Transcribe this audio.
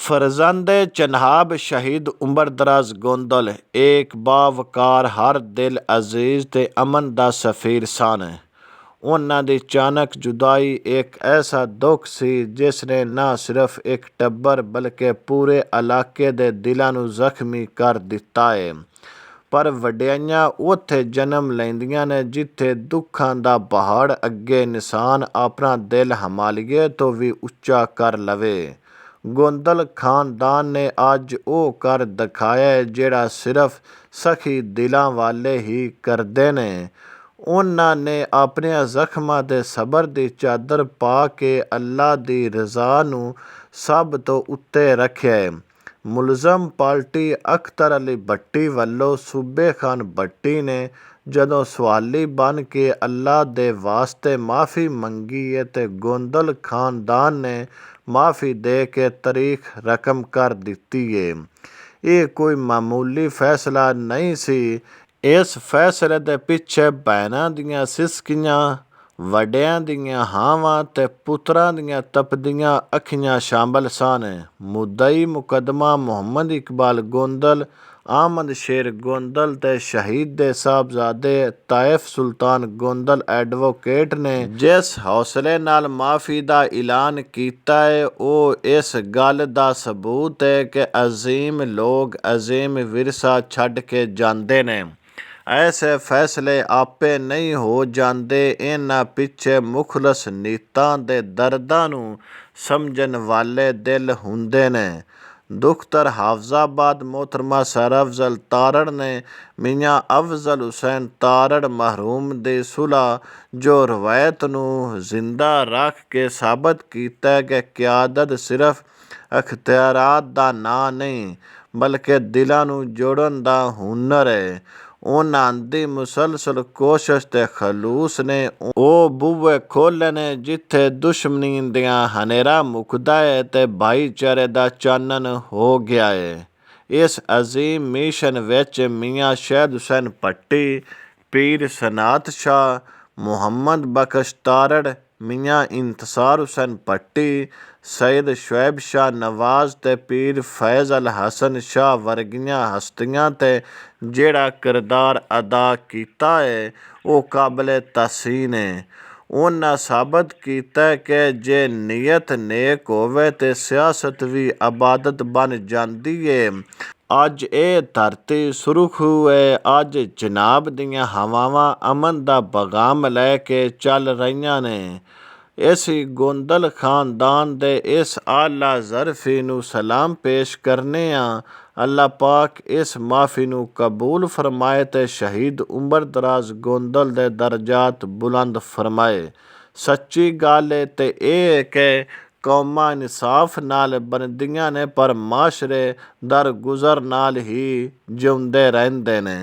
फरजंदे चनाब शहीद उमर दराज गोंदल एक बावकार हर दिल अजीज़ ते अमन दा सफ़ीर सन। उन्हां दी अचानक जुदाई एक ऐसा दुख सी जिसने ना सिर्फ एक टब्बर बल्कि पूरे इलाके दे दिलां नूं जख्मी कर दिता है। पर वड्डियाइयां उत्थे जन्म लैंदियां ने जिथे दुखां दा पहाड़ अगे इंसान अपना दिल हिमालय तो भी उच्चा कर लवे। गोंदल खानदान ने अज वो कर दिखाया है जिहड़ा सिर्फ सखी दिलां वाले ही करदे ने। उन्हां ने अपने जख्मां दे सबर दी चादर पा के अल्लाह दी रज़ा नूं सब तो उत्ते रखिया है। मुलज़म पार्टी अख्तर अली भट्टी वालों सूबे खान भट्टी ने जदों सवाली बन के अल्लाह दे वास्ते माफ़ी मंगी है ते गोंदल खानदान ने माफ़ी दे के तारीख रकम कर दिती है। ये कोई मामूली फैसला नहीं सी। इस फैसले दे पिछे भैनां दियां सिसकियां, वड्डियां दियां हावां ते पुत्रां दियां तपदियां अखियां शामिल सन। मुद्दई मुकदमा मुहम्मद इकबाल गोंदल, अहमद शेर गोंदल ते शहीद दे साहबजादे ताइफ सुल्तान गोंदल एडवोकेट ने जिस हौसले नाल माफ़ी दा ऐलान कीता है वो इस गल दा सबूत है कि अजीम लोग अजीम विरसा छड्ड के जांदे ने। ऐसे फैसले आपे नहीं हो जाते, इन्हां पिछे मुखलस नीतां दे दर्दां नूं समझण वाले दिल हुंदे ने। दुख्तर हाफजाबाद मोहतरमा सर अफजल तारड़ ने मियाँ अफजल हुसैन तारड़ मरहूम दी सुलह जो रवायत नूं जिंदा रख के साबित कीता कि क़यादत सिर्फ अख्तियारात दा नां नहीं बल्कि दिलां नूं जोड़न दा हुनर है। उन्हां दी मुसलसल कोशिश ते खलूस ने ਉਹ ਬੂਹੇ ਖੋਲ੍ਹੇ ਨੇ ਜਿੱਥੇ ਦੁਸ਼ਮਣੀ ਦੀਆਂ ਹਨੇਰਾ ਮੁੱਕਦਾ ਹੈ ਤੇ ਭਾਈਚਾਰੇ ਦਾ ਚਾਨਣ ਹੋ ਗਿਆ ਹੈ। ਇਸ ਅਜ਼ੀਮ ਮਿਸ਼ਨ ਵਿੱਚ ਮੀਆਂ ਸ਼ਹੀਦ ਹੁਸੈਨ ਭੱਟੀ, ਪੀਰ ਸਨਾਤ ਸ਼ਾਹ, ਮੁਹੰਮਦ ਬਖਸ਼ ਤਾਰੜ, ਮੀਆਂ ਇੰਤਸਾਰ ਹੁਸੈਨ ਭੱਟੀ, ਸਈਦ ਸ਼ੁਐਬ ਸ਼ਾਹ ਨਵਾਜ਼ ਤੇ ਪੀਰ ਫੈਜ਼ ਅਲ ਹਸਨ ਸ਼ਾਹ ਵਰਗੀਆਂ ਹਸਤੀਆਂ ਤੇ ਜਿਹੜਾ ਕਿਰਦਾਰ ਅਦਾ ਕੀਤਾ ਹੈ ਉਹ ਕਾਬਲੇ ਤਹਸੀਨ ਹੈ। ਉਹਨਾਂ ਸਾਬਤ ਕੀਤਾ ਕਿ ਜੇ ਨੀਅਤ ਨੇਕ ਹੋਵੇ ਤੇ ਸਿਆਸਤ ਵੀ ਇਬਾਦਤ ਬਣ ਜਾਂਦੀ ਹੈ। ਅੱਜ ਇਹ ਧਰਤੀ ਸੁਰਖਰੂ ਹੈ। ਅੱਜ ਜਨਾਬ ਦੀਆਂ ਹਵਾਵਾਂ ਅਮਨ ਦਾ ਪੈਗਾਮ ਲੈ ਕੇ ਚੱਲ ਰਹੀਆਂ ਨੇ। ਅਸੀਂ ਗੋਂਦਲ ਖਾਨਦਾਨ ਦੇ ਇਸ ਆਲਾ ਜ਼ਰਫੀ ਨੂੰ ਸਲਾਮ ਪੇਸ਼ ਕਰਨੇ ਹਾਂ। अल्लाह पाक इस माफ़ी नूं कबूल फरमाए ते शहीद उमर दराज गोंदल दे दर्जात बुलंद फरमाए। सच्ची गल ते ये कि कौमां इंसाफ नाल बनदियां ने पर माशरे दर गुज़र नाल ही जिउंदे रहिंदे ने।